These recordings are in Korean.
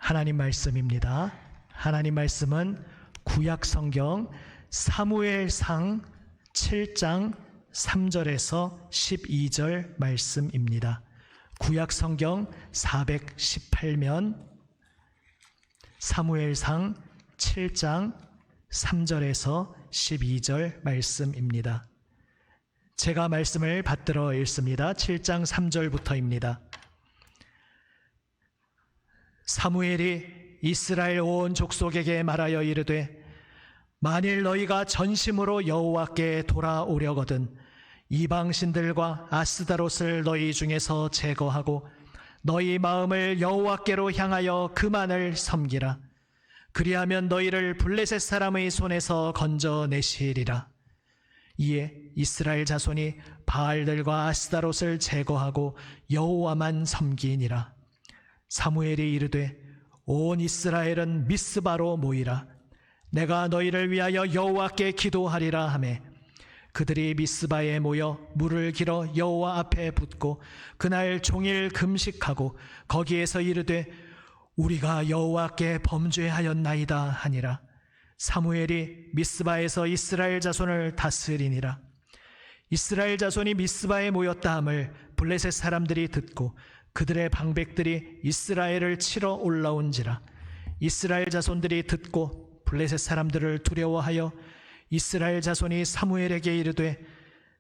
하나님 말씀입니다. 하나님 말씀은 구약 성경 사무엘상 7장 3절에서 12절 말씀입니다. 구약 성경 418면 사무엘상 7장 3절에서 12절 말씀입니다. 제가 말씀을 받들어 읽습니다. 7장 3절부터입니다. 사무엘이 이스라엘 온 족속에게 말하여 이르되 만일 너희가 전심으로 여호와께 돌아오려거든 이방신들과 아스다롯을 너희 중에서 제거하고 너희 마음을 여호와께로 향하여 그만을 섬기라. 그리하면 너희를 블레셋 사람의 손에서 건져내시리라. 이에 이스라엘 자손이 바알들과 아스다롯을 제거하고 여호와만 섬기니라. 사무엘이 이르되 온 이스라엘은 미스바로 모이라. 내가 너희를 위하여 여호와께 기도하리라 하매 그들이 미스바에 모여 물을 길어 여호와 앞에 붓고 그날 종일 금식하고 거기에서 이르되 우리가 여호와께 범죄하였나이다 하니라. 사무엘이 미스바에서 이스라엘 자손을 다스리니라. 이스라엘 자손이 미스바에 모였다 함을 블레셋 사람들이 듣고 그들의 방백들이 이스라엘을 치러 올라온지라. 이스라엘 자손들이 듣고 블레셋 사람들을 두려워하여 이스라엘 자손이 사무엘에게 이르되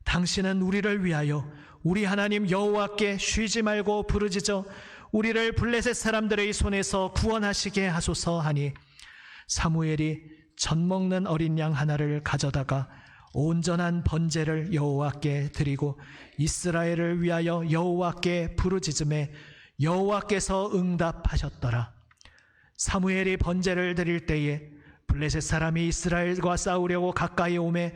당신은 우리를 위하여 우리 하나님 여호와께 쉬지 말고 부르짖어 우리를 블레셋 사람들의 손에서 구원하시게 하소서 하니 사무엘이 젖 먹는 어린 양 하나를 가져다가 온전한 번제를 여호와께 드리고 이스라엘을 위하여 여호와께 부르짖음에 여호와께서 응답하셨더라. 사무엘이 번제를 드릴 때에 블레셋 사람이 이스라엘과 싸우려고 가까이 오매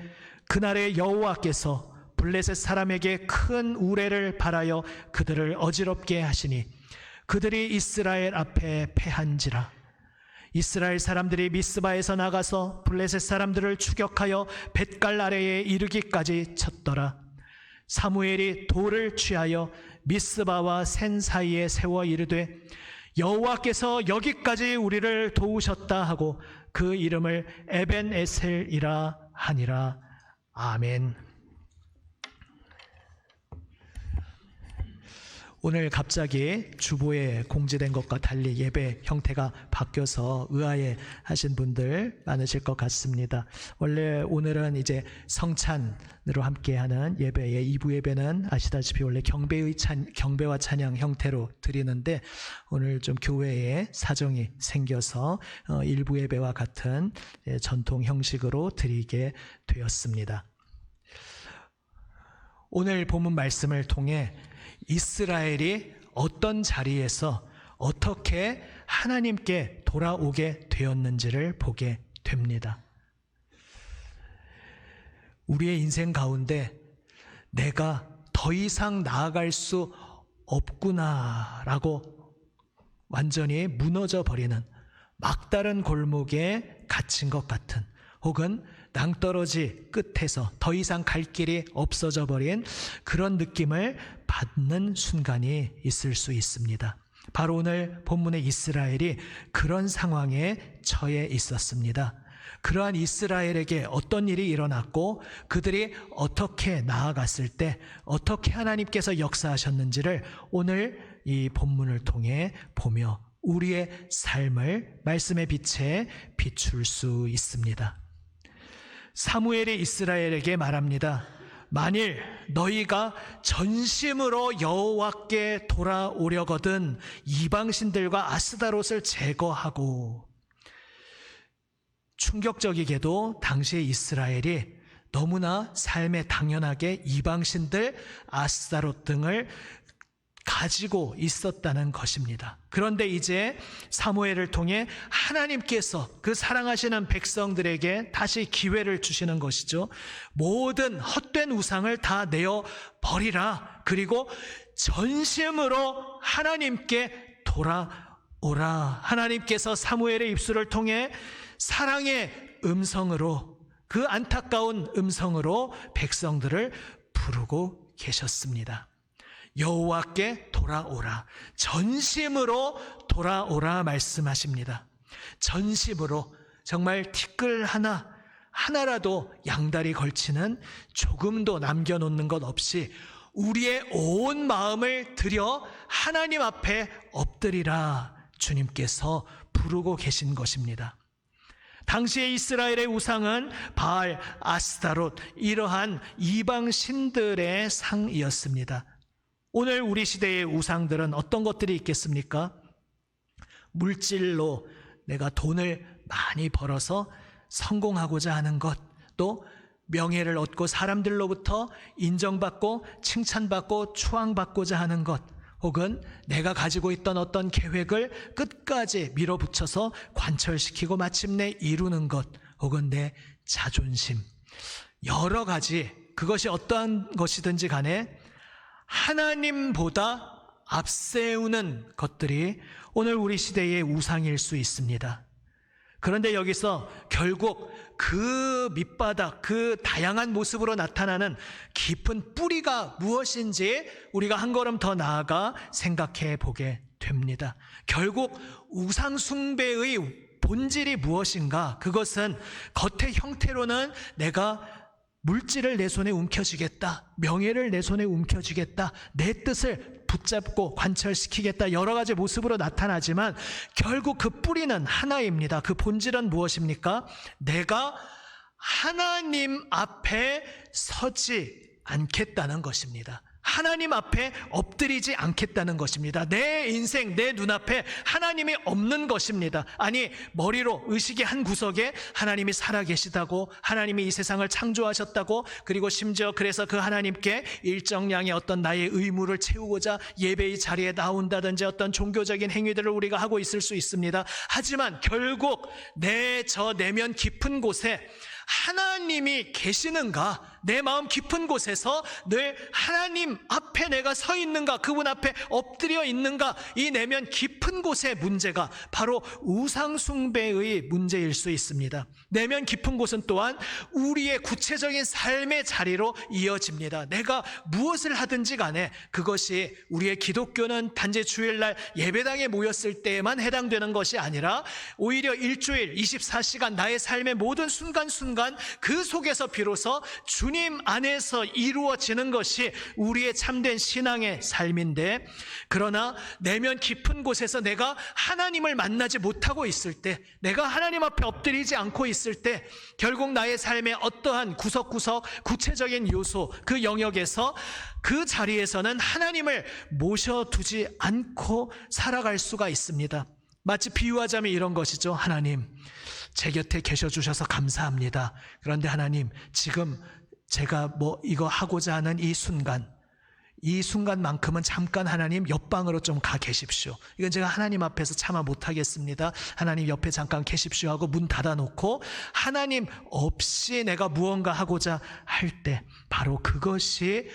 그날에 여호와께서 블레셋 사람에게 큰 우레를 발하여 그들을 어지럽게 하시니 그들이 이스라엘 앞에 패한지라. 이스라엘 사람들이 미스바에서 나가서 블레셋 사람들을 추격하여 벳갈 아래에 이르기까지 쳤더라. 사무엘이 돌을 취하여 미스바와 센 사이에 세워 이르되 여호와께서 여기까지 우리를 도우셨다 하고 그 이름을 에벤에셀이라 하니라. 아멘. 오늘 갑자기 주보에 공지된 것과 달리 예배 형태가 바뀌어서 의아해 하신 분들 많으실 것 같습니다. 원래 오늘은 이제 성찬으로 함께하는 예배의 2부 예배는 아시다시피 원래 경배와 찬양 형태로 드리는데 오늘 좀 교회에 사정이 생겨서 1부 예배와 같은 전통 형식으로 드리게 되었습니다. 오늘 본문 말씀을 통해 이스라엘이 어떤 자리에서 어떻게 하나님께 돌아오게 되었는지를 보게 됩니다. 우리의 인생 가운데 내가 더 이상 나아갈 수 없구나라고 완전히 무너져 버리는 막다른 골목에 갇힌 것 같은 혹은 낭떠러지 끝에서 더 이상 갈 길이 없어져 버린 그런 느낌을 받는 순간이 있을 수 있습니다. 바로 오늘 본문의 이스라엘이 그런 상황에 처해 있었습니다. 그러한 이스라엘에게 어떤 일이 일어났고 그들이 어떻게 나아갔을 때 어떻게 하나님께서 역사하셨는지를 오늘 이 본문을 통해 보며 우리의 삶을 말씀의 빛에 비출 수 있습니다. 사무엘이 이스라엘에게 말합니다. 만일 너희가 전심으로 여호와께 돌아오려거든 이방신들과 아스다롯을 제거하고. 충격적이게도 당시의 이스라엘이 너무나 삶에 당연하게 이방신들, 아스다롯 등을 가지고 있었다는 것입니다. 그런데 이제 사무엘을 통해 하나님께서 그 사랑하시는 백성들에게 다시 기회를 주시는 것이죠. 모든 헛된 우상을 다 내어 버리라. 그리고 전심으로 하나님께 돌아오라. 하나님께서 사무엘의 입술을 통해 사랑의 음성으로, 그 안타까운 음성으로 백성들을 부르고 계셨습니다. 여호와께 돌아오라. 전심으로 돌아오라 말씀하십니다. 전심으로, 정말 티끌 하나라도 양다리 걸치는, 조금도 남겨놓는 것 없이 우리의 온 마음을 들여 하나님 앞에 엎드리라 주님께서 부르고 계신 것입니다. 당시의 이스라엘의 우상은 바알, 아스타롯, 이러한 이방 신들의 상이었습니다. 오늘 우리 시대의 우상들은 어떤 것들이 있겠습니까? 물질로 내가 돈을 많이 벌어서 성공하고자 하는 것, 또 명예를 얻고 사람들로부터 인정받고 칭찬받고 추앙받고자 하는 것, 혹은 내가 가지고 있던 어떤 계획을 끝까지 밀어붙여서 관철시키고 마침내 이루는 것, 혹은 내 자존심, 여러 가지, 그것이 어떠한 것이든지 간에 하나님보다 앞세우는 것들이 오늘 우리 시대의 우상일 수 있습니다. 그런데 여기서 결국 그 밑바닥, 그 다양한 모습으로 나타나는 깊은 뿌리가 무엇인지 우리가 한 걸음 더 나아가 생각해 보게 됩니다. 결국 우상 숭배의 본질이 무엇인가? 그것은 겉의 형태로는 내가 물질을 내 손에 움켜쥐겠다, 명예를 내 손에 움켜쥐겠다, 내 뜻을 붙잡고 관철시키겠다, 여러 가지 모습으로 나타나지만 결국 그 뿌리는 하나입니다. 그 본질은 무엇입니까? 내가 하나님 앞에 서지 않겠다는 것입니다. 하나님 앞에 엎드리지 않겠다는 것입니다. 내 인생, 내 눈앞에 하나님이 없는 것입니다. 아니, 머리로 의식의 한 구석에 하나님이 살아계시다고, 하나님이 이 세상을 창조하셨다고, 그리고 심지어 그래서 그 하나님께 일정량의 어떤 나의 의무를 채우고자 예배의 자리에 나온다든지 어떤 종교적인 행위들을 우리가 하고 있을 수 있습니다. 하지만 결국 내 내면 깊은 곳에 하나님이 계시는가? 내 마음 깊은 곳에서 늘 하나님 앞에 내가 서 있는가? 그분 앞에 엎드려 있는가? 이 내면 깊은 곳의 문제가 바로 우상숭배의 문제일 수 있습니다. 내면 깊은 곳은 또한 우리의 구체적인 삶의 자리로 이어집니다. 내가 무엇을 하든지 간에 그것이, 우리의 기독교는 단지 주일날 예배당에 모였을 때에만 해당되는 것이 아니라 오히려 일주일 24시간 나의 삶의 모든 순간순간 그 속에서 비로소 주님 안에서 이루어지는 것이 우리의 참된 신앙의 삶인데, 그러나 내면 깊은 곳에서 내가 하나님을 만나지 못하고 있을 때, 내가 하나님 앞에 엎드리지 않고 있을 때 결국 나의 삶의 어떠한 구석구석 구체적인 요소, 그 영역에서, 그 자리에서는 하나님을 모셔두지 않고 살아갈 수가 있습니다. 마치 비유하자면 이런 것이죠. 하나님, 제 곁에 계셔주셔서 감사합니다. 그런데 하나님, 지금 제가 이거 하고자 하는 이 순간만큼은 잠깐 하나님 옆방으로 좀 가 계십시오. 이건 제가 하나님 앞에서 참아 못하겠습니다. 하나님 옆에 잠깐 계십시오 하고 문 닫아놓고 하나님 없이 내가 무언가 하고자 할 때, 바로 그것이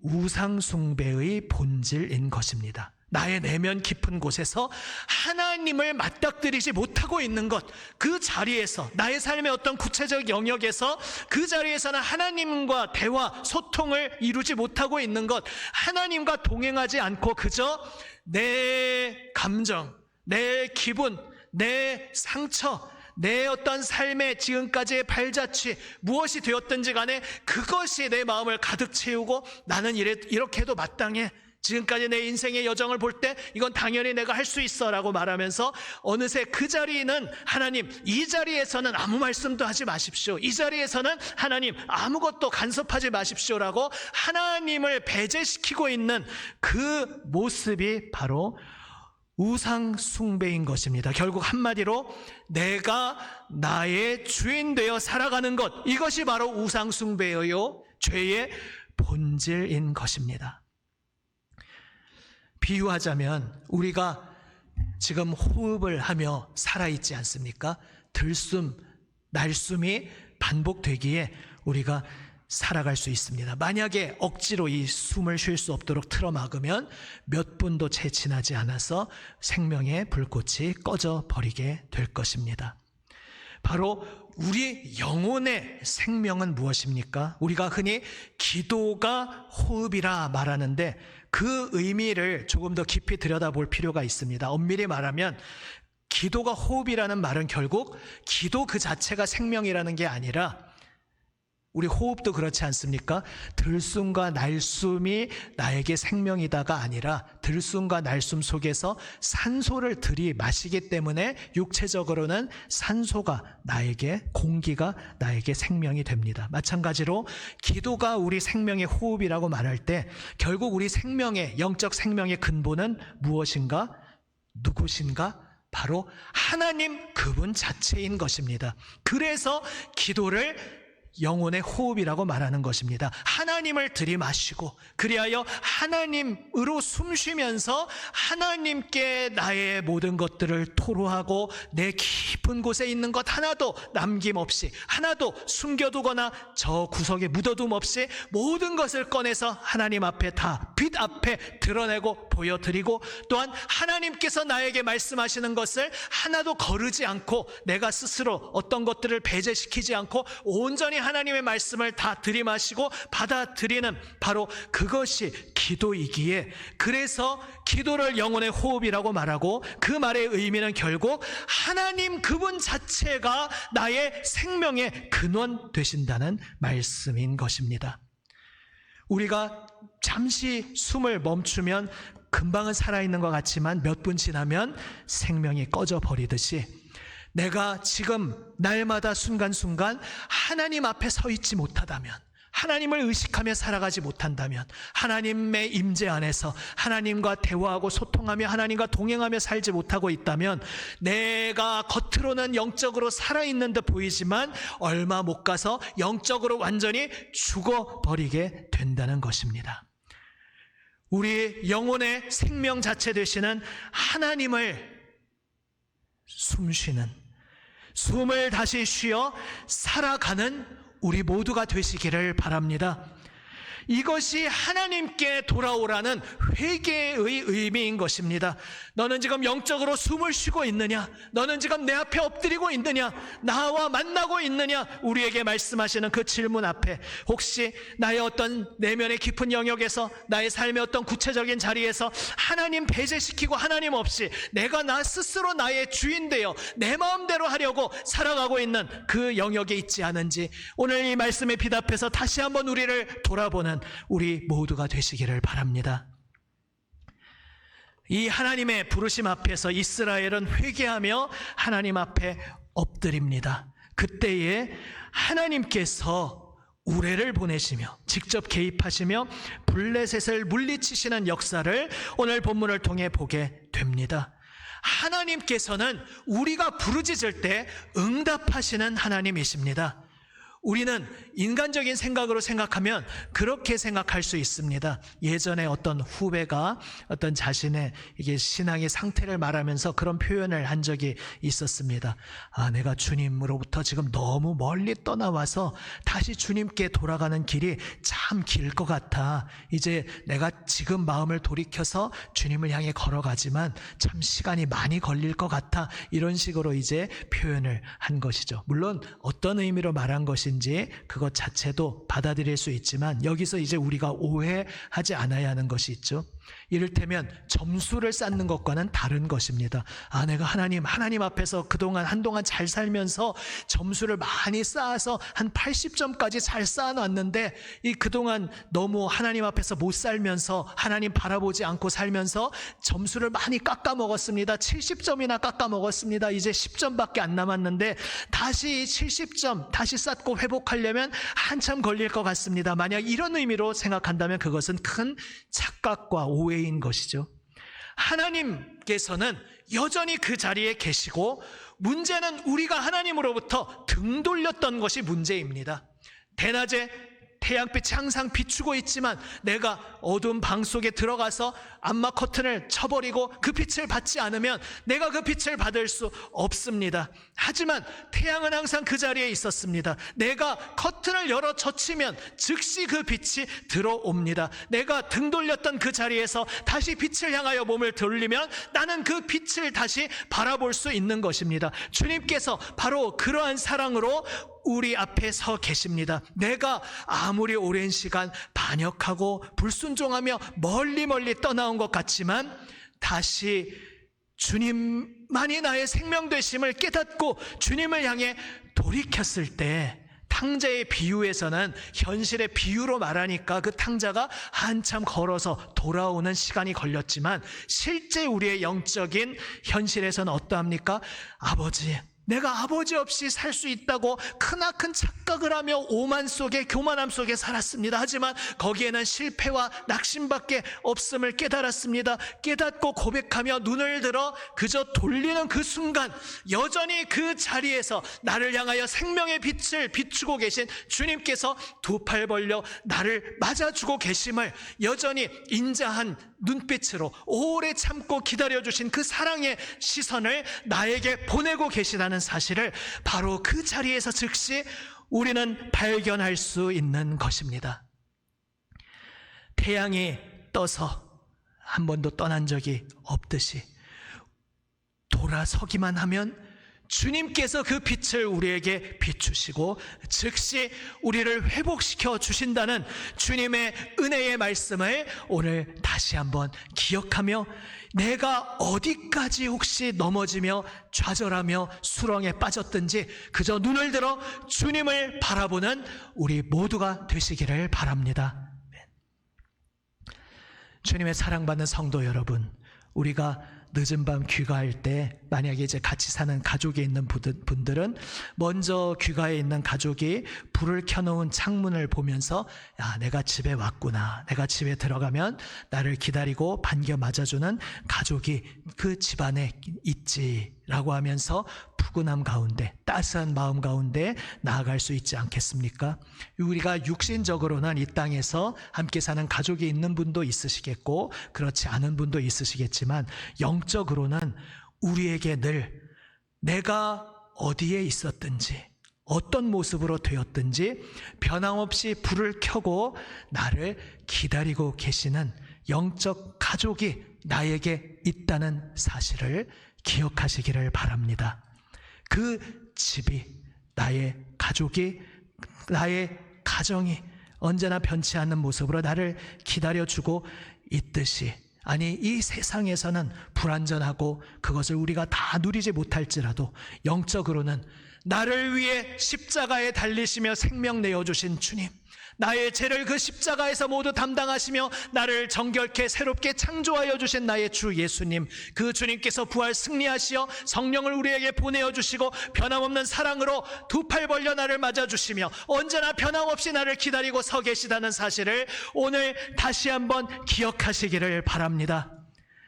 우상숭배의 본질인 것입니다. 나의 내면 깊은 곳에서 하나님을 맞닥뜨리지 못하고 있는 것, 그 자리에서, 나의 삶의 어떤 구체적 영역에서 그 자리에서는 하나님과 대화, 소통을 이루지 못하고 있는 것, 하나님과 동행하지 않고 그저 내 감정, 내 기분, 내 상처, 내 어떤 삶의 지금까지의 발자취, 무엇이 되었든지 간에 그것이 내 마음을 가득 채우고, 나는 이렇게 해도 마땅해, 지금까지 내 인생의 여정을 볼 때 이건 당연히 내가 할 수 있어 라고 말하면서 어느새 그 자리는 하나님, 이 자리에서는 아무 말씀도 하지 마십시오, 이 자리에서는 하나님 아무것도 간섭하지 마십시오 라고 하나님을 배제시키고 있는 그 모습이 바로 우상 숭배인 것입니다. 결국 한마디로 내가 나의 주인 되어 살아가는 것, 이것이 바로 우상 숭배여요 죄의 본질인 것입니다. 비유하자면 우리가 지금 호흡을 하며 살아있지 않습니까? 들숨, 날숨이 반복되기에 우리가 살아갈 수 있습니다. 만약에 억지로 이 숨을 쉴 수 없도록 틀어막으면 몇 분도 채 지나지 않아서 생명의 불꽃이 꺼져 버리게 될 것입니다. 바로 우리 영혼의 생명은 무엇입니까? 우리가 흔히 기도가 호흡이라 말하는데 그 의미를 조금 더 깊이 들여다볼 필요가 있습니다. 엄밀히 말하면 기도가 호흡이라는 말은 결국 기도 그 자체가 생명이라는 게 아니라, 우리 호흡도 그렇지 않습니까? 들숨과 날숨이 나에게 생명이다가 아니라 들숨과 날숨 속에서 산소를 들이마시기 때문에 육체적으로는 산소가 나에게, 공기가 나에게 생명이 됩니다. 마찬가지로 기도가 우리 생명의 호흡이라고 말할 때 결국 우리 생명의, 영적 생명의 근본은 무엇인가? 누구신가? 바로 하나님 그분 자체인 것입니다. 그래서 기도를 영혼의 호흡이라고 말하는 것입니다. 하나님을 들이마시고 그리하여 하나님으로 숨쉬면서 하나님께 나의 모든 것들을 토로하고 내 깊은 곳에 있는 것 하나도 남김없이, 하나도 숨겨두거나 저 구석에 묻어둠 없이 모든 것을 꺼내서 하나님 앞에 다 빛 앞에 드러내고 보여드리고, 또한 하나님께서 나에게 말씀하시는 것을 하나도 거르지 않고 내가 스스로 어떤 것들을 배제시키지 않고 온전히 하나님의 말씀을 다 들이마시고 받아들이는, 바로 그것이 기도이기에, 그래서 기도를 영혼의 호흡이라고 말하고, 그 말의 의미는 결국 하나님 그분 자체가 나의 생명의 근원 되신다는 말씀인 것입니다. 우리가 잠시 숨을 멈추면 금방은 살아있는 것 같지만 몇 분 지나면 생명이 꺼져 버리듯이, 내가 지금 날마다 순간순간 하나님 앞에 서 있지 못하다면, 하나님을 의식하며 살아가지 못한다면, 하나님의 임재 안에서 하나님과 대화하고 소통하며 하나님과 동행하며 살지 못하고 있다면, 내가 겉으로는 영적으로 살아있는 듯 보이지만 얼마 못 가서 영적으로 완전히 죽어버리게 된다는 것입니다. 우리 영혼의 생명 자체 되시는 하나님을 숨쉬는, 숨을 다시 쉬어 살아가는 우리 모두가 되시기를 바랍니다. 이것이 하나님께 돌아오라는 회개의 의미인 것입니다. 너는 지금 영적으로 숨을 쉬고 있느냐? 너는 지금 내 앞에 엎드리고 있느냐? 나와 만나고 있느냐? 우리에게 말씀하시는 그 질문 앞에, 혹시 나의 어떤 내면의 깊은 영역에서, 나의 삶의 어떤 구체적인 자리에서 하나님 배제시키고 하나님 없이 내가 나 스스로 나의 주인 되어 내 마음대로 하려고 살아가고 있는 그 영역에 있지 않은지, 오늘 이 말씀에 비답해서 다시 한번 우리를 돌아보는 우리 모두가 되시기를 바랍니다. 이 하나님의 부르심 앞에서 이스라엘은 회개하며 하나님 앞에 엎드립니다. 그때에 하나님께서 우레를 보내시며 직접 개입하시며 블레셋을 물리치시는 역사를 오늘 본문을 통해 보게 됩니다. 하나님께서는 우리가 부르짖을 때 응답하시는 하나님이십니다. 우리는 인간적인 생각으로 생각하면 그렇게 생각할 수 있습니다. 예전에 어떤 후배가 어떤 자신의 이게 신앙의 상태를 말하면서 그런 표현을 한 적이 있었습니다. 내가 주님으로부터 지금 너무 멀리 떠나와서 다시 주님께 돌아가는 길이 참 길 것 같아. 이제 내가 지금 마음을 돌이켜서 주님을 향해 걸어가지만 참 시간이 많이 걸릴 것 같아. 이런 식으로 이제 표현을 한 것이죠. 물론 어떤 의미로 말한 것이 그것 자체도 받아들일 수 있지만, 여기서 이제 우리가 오해하지 않아야 하는 것이 있죠. 이를테면 점수를 쌓는 것과는 다른 것입니다. 내가 하나님 앞에서 한동안 잘 살면서 점수를 많이 쌓아서 한 80점까지 잘 쌓아놨는데, 그동안 너무 하나님 앞에서 못 살면서, 하나님 바라보지 않고 살면서 점수를 많이 깎아먹었습니다. 70점이나 깎아먹었습니다. 이제 10점밖에 안 남았는데 다시 70점 다시 쌓고 회복하려면 한참 걸릴 것 같습니다. 만약 이런 의미로 생각한다면 그것은 큰 착각과 오해인 것이죠. 하나님께서는 여전히 그 자리에 계시고, 문제는 우리가 하나님으로부터 등 돌렸던 것이 문제입니다. 대낮에 태양빛이 항상 비추고 있지만 내가 어두운 방 속에 들어가서 암막 커튼을 쳐버리고 그 빛을 받지 않으면 내가 그 빛을 받을 수 없습니다. 하지만 태양은 항상 그 자리에 있었습니다. 내가 커튼을 열어 젖히면 즉시 그 빛이 들어옵니다. 내가 등 돌렸던 그 자리에서 다시 빛을 향하여 몸을 돌리면 나는 그 빛을 다시 바라볼 수 있는 것입니다. 주님께서 바로 그러한 사랑으로 우리 앞에 서 계십니다. 내가 아무리 오랜 시간 반역하고 불순종하며 멀리 떠나온 것 같지만 다시 주님만이 나의 생명 되심을 깨닫고 주님을 향해 돌이켰을 때, 탕자의 비유에서는 현실의 비유로 말하니까 그 탕자가 한참 걸어서 돌아오는 시간이 걸렸지만 실제 우리의 영적인 현실에서는 어떠합니까? 아버지, 내가 아버지 없이 살 수 있다고 크나큰 착각을 하며 오만 속에, 교만함 속에 살았습니다. 하지만 거기에는 실패와 낙심밖에 없음을 깨달았습니다. 깨닫고 고백하며 눈을 들어 그저 돌리는 그 순간 여전히 그 자리에서 나를 향하여 생명의 빛을 비추고 계신 주님께서 두 팔 벌려 나를 맞아주고 계심을 여전히 인자한 눈빛으로 오래 참고 기다려주신 그 사랑의 시선을 나에게 보내고 계시다는 사실을 바로 그 자리에서 즉시 우리는 발견할 수 있는 것입니다. 태양이 떠서 한 번도 떠난 적이 없듯이 돌아서기만 하면 주님께서 그 빛을 우리에게 비추시고 즉시 우리를 회복시켜 주신다는 주님의 은혜의 말씀을 오늘 다시 한번 기억하며, 내가 어디까지 혹시 넘어지며 좌절하며 수렁에 빠졌든지 그저 눈을 들어 주님을 바라보는 우리 모두가 되시기를 바랍니다. 주님의 사랑받는 성도 여러분, 우리가 늦은 밤 귀가할 때 만약에 이제 같이 사는 가족이 있는 분들은 먼저 귀가에 있는 가족이 불을 켜놓은 창문을 보면서 야, 내가 집에 왔구나, 내가 집에 들어가면 나를 기다리고 반겨 맞아주는 가족이 그 집안에 있지라고 하면서 푸근함 가운데, 따스한 마음 가운데 나아갈 수 있지 않겠습니까? 우리가 육신적으로는 이 땅에서 함께 사는 가족이 있는 분도 있으시겠고 그렇지 않은 분도 있으시겠지만 영적으로는 우리에게 늘 내가 어디에 있었든지 어떤 모습으로 되었든지 변함없이 불을 켜고 나를 기다리고 계시는 영적 가족이 나에게 있다는 사실을 기억하시기를 바랍니다. 그 집이, 나의 가족이, 나의 가정이 언제나 변치 않는 모습으로 나를 기다려주고 있듯이, 아니 이 세상에서는 불완전하고 그것을 우리가 다 누리지 못할지라도 영적으로는 나를 위해 십자가에 달리시며 생명 내어주신 주님, 나의 죄를 그 십자가에서 모두 담당하시며 나를 정결케 새롭게 창조하여 주신 나의 주 예수님, 그 주님께서 부활 승리하시어 성령을 우리에게 보내어 주시고 변함없는 사랑으로 두 팔 벌려 나를 맞아주시며 언제나 변함없이 나를 기다리고 서 계시다는 사실을 오늘 다시 한번 기억하시기를 바랍니다.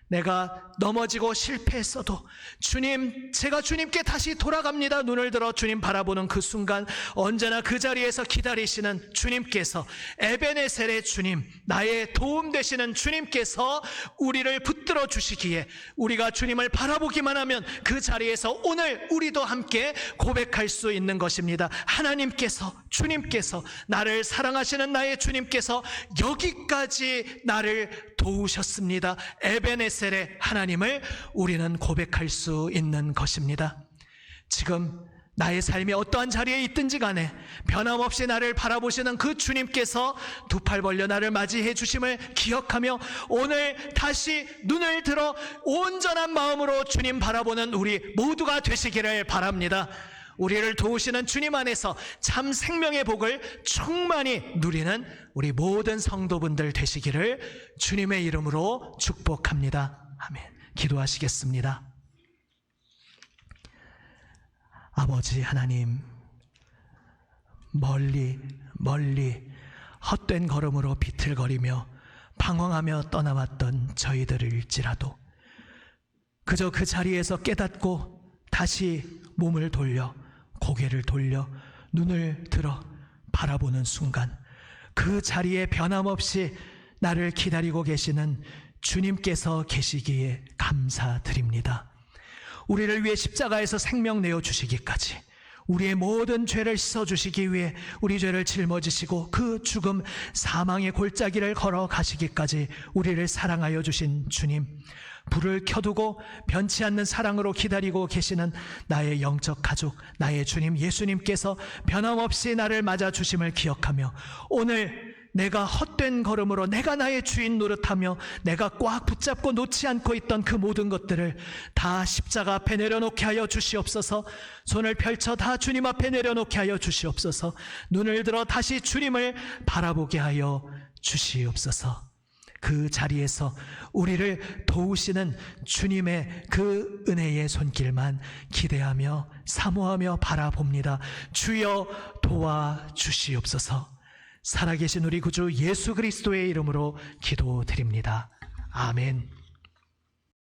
내가 넘어지고 실패했어도 주님, 제가 주님께 다시 돌아갑니다. 눈을 들어 주님 바라보는 그 순간 언제나 그 자리에서 기다리시는 주님께서, 에베네셀의 주님, 나의 도움 되시는 주님께서 우리를 붙들어 주시기에 우리가 주님을 바라보기만 하면 그 자리에서 오늘 우리도 함께 고백할 수 있는 것입니다. 하나님께서, 주님께서, 나를 사랑하시는 나의 주님께서 여기까지 나를 도우셨습니다. 에베네셀의 하나님을 우리는 고백할 수 있는 것입니다. 지금 나의 삶이 어떠한 자리에 있든지 간에 변함없이 나를 바라보시는 그 주님께서 두 팔 벌려 나를 맞이해 주심을 기억하며 오늘 다시 눈을 들어 온전한 마음으로 주님 바라보는 우리 모두가 되시기를 바랍니다. 우리를 도우시는 주님 안에서 참 생명의 복을 충만히 누리는 우리 모든 성도분들 되시기를 주님의 이름으로 축복합니다. 아멘. 기도하시겠습니다. 아버지 하나님, 멀리 헛된 걸음으로 비틀거리며 방황하며 떠나왔던 저희들일지라도 그저 그 자리에서 깨닫고 다시 몸을 돌려 고개를 돌려 눈을 들어 바라보는 순간 그 자리에 변함없이 나를 기다리고 계시는 주님께서 계시기에 감사드립니다. 우리를 위해 십자가에서 생명 내어주시기까지, 우리의 모든 죄를 씻어주시기 위해 우리 죄를 짊어지시고 그 죽음 사망의 골짜기를 걸어가시기까지 우리를 사랑하여 주신 주님, 불을 켜두고 변치 않는 사랑으로 기다리고 계시는 나의 영적 가족, 나의 주님 예수님께서 변함없이 나를 맞아주심을 기억하며, 오늘 내가 헛된 걸음으로 내가 나의 주인 노릇하며 내가 꽉 붙잡고 놓지 않고 있던 그 모든 것들을 다 십자가 앞에 내려놓게 하여 주시옵소서. 손을 펼쳐 다 주님 앞에 내려놓게 하여 주시옵소서. 눈을 들어 다시 주님을 바라보게 하여 주시옵소서. 그 자리에서 우리를 도우시는 주님의 그 은혜의 손길만 기대하며 사모하며 바라봅니다. 주여 도와주시옵소서. 살아계신 우리 구주 예수 그리스도의 이름으로 기도드립니다. 아멘.